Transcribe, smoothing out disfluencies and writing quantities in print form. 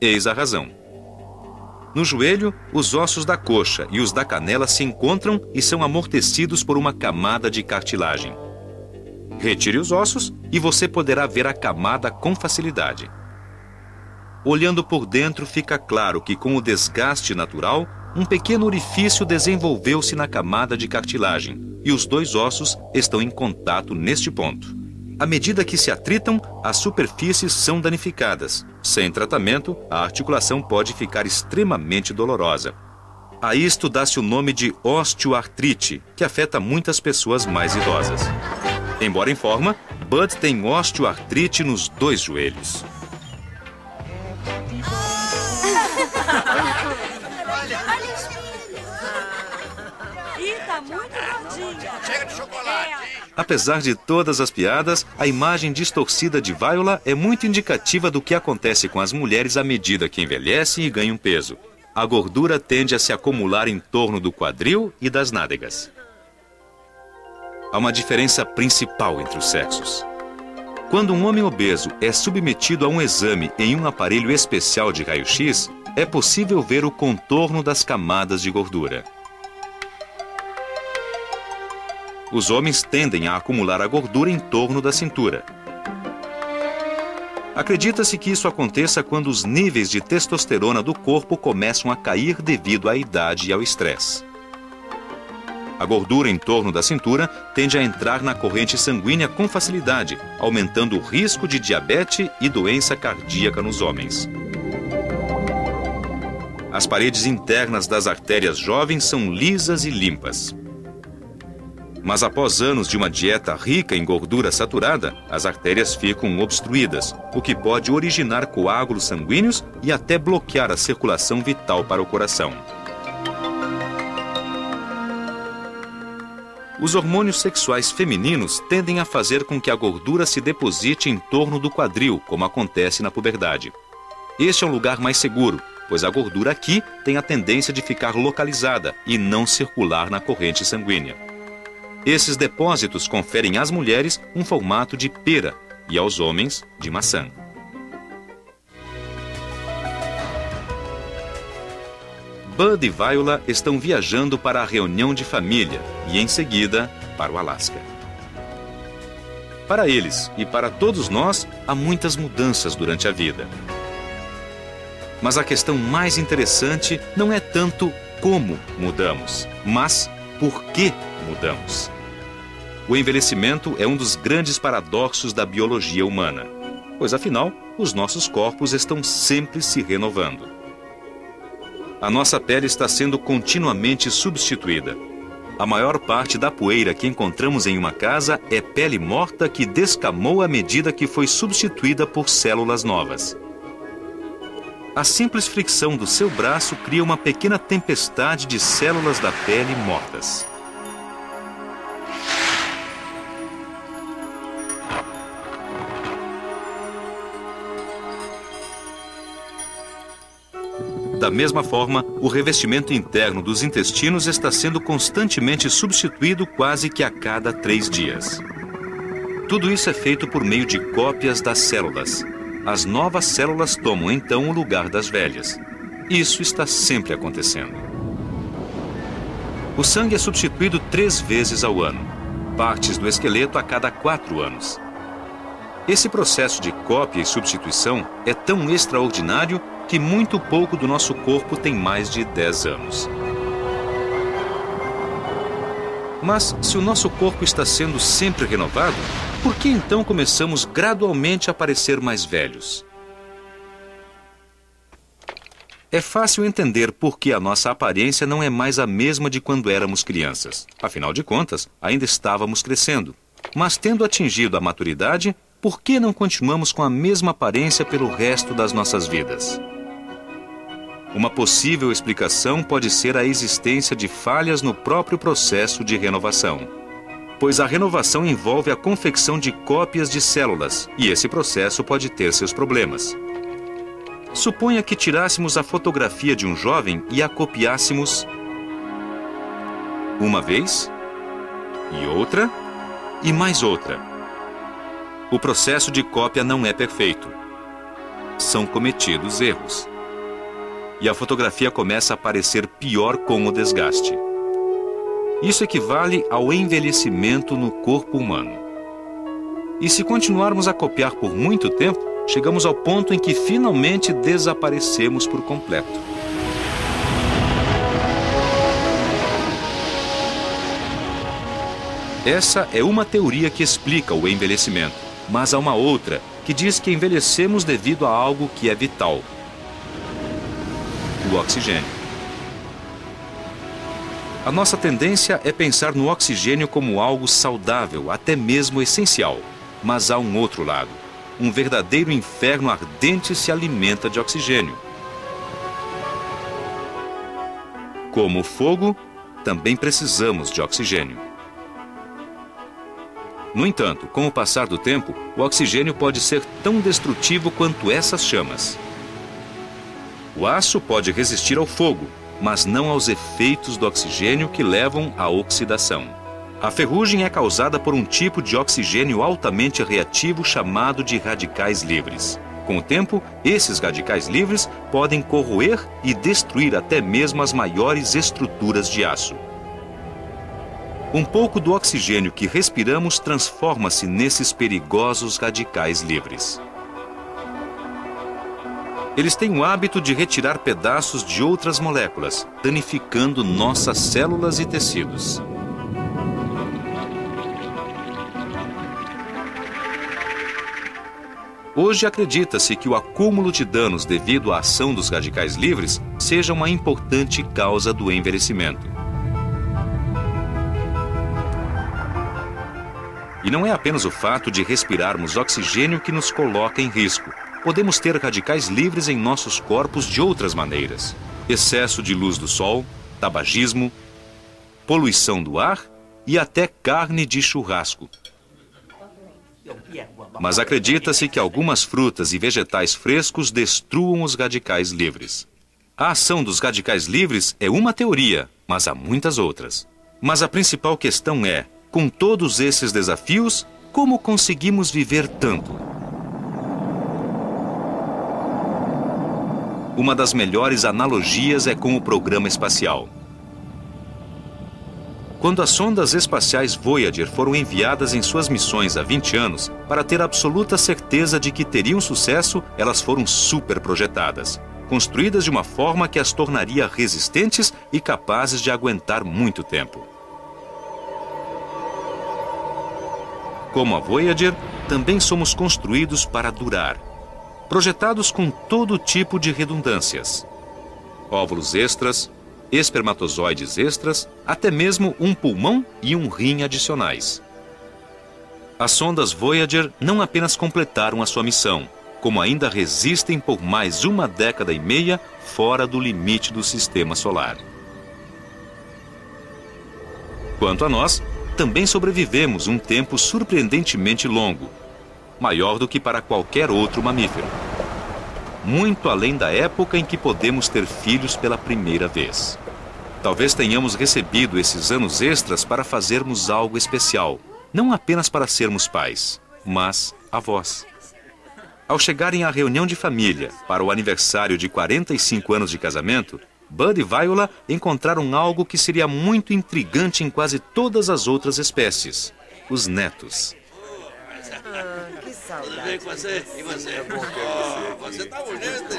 Eis a razão. No joelho, os ossos da coxa e os da canela se encontram e são amortecidos por uma camada de cartilagem. Retire os ossos e você poderá ver a camada com facilidade. Olhando por dentro, fica claro que com o desgaste natural, um pequeno orifício desenvolveu-se na camada de cartilagem e os dois ossos estão em contato neste ponto. À medida que se atritam, as superfícies são danificadas. Sem tratamento, a articulação pode ficar extremamente dolorosa. A isto dá-se o nome de osteoartrite, que afeta muitas pessoas mais idosas. Embora em forma, Bud tem osteoartrite nos dois joelhos. Chega de chocolate. Apesar de todas as piadas, a imagem distorcida de Viola é muito indicativa do que acontece com as mulheres à medida que envelhecem e ganham peso. A gordura tende a se acumular em torno do quadril e das nádegas. Há uma diferença principal entre os sexos. Quando um homem obeso é submetido a um exame em um aparelho especial de raio-x, é possível ver o contorno das camadas de gordura. Os homens tendem a acumular a gordura em torno da cintura. Acredita-se que isso aconteça quando os níveis de testosterona do corpo começam a cair devido à idade e ao estresse. A gordura em torno da cintura tende a entrar na corrente sanguínea com facilidade, aumentando o risco de diabetes e doença cardíaca nos homens. As paredes internas das artérias jovens são lisas e limpas. Mas após anos de uma dieta rica em gordura saturada, as artérias ficam obstruídas, o que pode originar coágulos sanguíneos e até bloquear a circulação vital para o coração. Os hormônios sexuais femininos tendem a fazer com que a gordura se deposite em torno do quadril, como acontece na puberdade. Este é um lugar mais seguro, pois a gordura aqui tem a tendência de ficar localizada e não circular na corrente sanguínea. Esses depósitos conferem às mulheres um formato de pera e aos homens de maçã. Bud e Viola estão viajando para a reunião de família e, em seguida, para o Alasca. Para eles e para todos nós, há muitas mudanças durante a vida. Mas a questão mais interessante não é tanto como mudamos, mas por que mudamos. O envelhecimento é um dos grandes paradoxos da biologia humana, pois afinal, os nossos corpos estão sempre se renovando. A nossa pele está sendo continuamente substituída. A maior parte da poeira que encontramos em uma casa é pele morta que descamou à medida que foi substituída por células novas. A simples fricção do seu braço cria uma pequena tempestade de células da pele mortas. Da mesma forma, o revestimento interno dos intestinos está sendo constantemente substituído quase que a cada 3 dias. Tudo isso é feito por meio de cópias das células. As novas células tomam então o lugar das velhas. Isso está sempre acontecendo. O sangue é substituído 3 vezes ao ano. Partes do esqueleto a cada 4 anos. Esse processo de cópia e substituição é tão extraordinário que muito pouco do nosso corpo tem mais de 10 anos. Mas, se o nosso corpo está sendo sempre renovado, por que então começamos gradualmente a parecer mais velhos? É fácil entender por que a nossa aparência não é mais a mesma de quando éramos crianças. Afinal de contas, ainda estávamos crescendo. Mas tendo atingido a maturidade, por que não continuamos com a mesma aparência pelo resto das nossas vidas? Uma possível explicação pode ser a existência de falhas no próprio processo de renovação. Pois a renovação envolve a confecção de cópias de células, e esse processo pode ter seus problemas. Suponha que tirássemos a fotografia de um jovem e a copiássemos uma vez, e outra, e mais outra. O processo de cópia não é perfeito. são cometidos erros. E a fotografia começa a parecer pior com o desgaste. Isso equivale ao envelhecimento no corpo humano. E se continuarmos a copiar por muito tempo, chegamos ao ponto em que finalmente desaparecemos por completo. Essa é uma teoria que explica o envelhecimento, mas há uma outra que diz que envelhecemos devido a algo que é vital: o oxigênio. A nossa tendência é pensar no oxigênio como algo saudável, até mesmo essencial. Mas há um outro lado. Um verdadeiro inferno ardente se alimenta de oxigênio. Como o fogo, também precisamos de oxigênio. No entanto, com o passar do tempo, o oxigênio pode ser tão destrutivo quanto essas chamas. O aço pode resistir ao fogo, mas não aos efeitos do oxigênio que levam à oxidação. A ferrugem é causada por um tipo de oxigênio altamente reativo chamado de radicais livres. Com o tempo, esses radicais livres podem corroer e destruir até mesmo as maiores estruturas de aço. Um pouco do oxigênio que respiramos transforma-se nesses perigosos radicais livres. Eles têm o hábito de retirar pedaços de outras moléculas, danificando nossas células e tecidos. Hoje acredita-se que o acúmulo de danos devido à ação dos radicais livres seja uma importante causa do envelhecimento. E não é apenas o fato de respirarmos oxigênio que nos coloca em risco. Podemos ter radicais livres em nossos corpos de outras maneiras: excesso de luz do sol, tabagismo, poluição do ar e até carne de churrasco. Mas acredita-se que algumas frutas e vegetais frescos destruam os radicais livres. A ação dos radicais livres é uma teoria, mas há muitas outras. Mas a principal questão é: com todos esses desafios, como conseguimos viver tanto? Uma das melhores analogias é com o programa espacial. Quando as sondas espaciais Voyager foram enviadas em suas missões há 20 anos, para ter absoluta certeza de que teriam sucesso, elas foram superprojetadas, construídas de uma forma que as tornaria resistentes e capazes de aguentar muito tempo. Como a Voyager, também somos construídos para durar, projetados com todo tipo de redundâncias: óvulos extras, espermatozoides extras, até mesmo um pulmão e um rim adicionais. As sondas Voyager não apenas completaram a sua missão, como ainda resistem por mais 1,5 décadas fora do limite do sistema solar. Quanto a nós, também sobrevivemos um tempo surpreendentemente longo, maior do que para qualquer outro mamífero. Muito além da época em que podemos ter filhos pela primeira vez. Talvez tenhamos recebido esses anos extras para fazermos algo especial, não apenas para sermos pais, mas avós. Ao chegarem à reunião de família para o aniversário de 45 anos de casamento, Bud e Viola encontraram algo que seria muito intrigante em quase todas as outras espécies: os netos. Que saudade. Tudo bem com você? E você? Você tá bonito.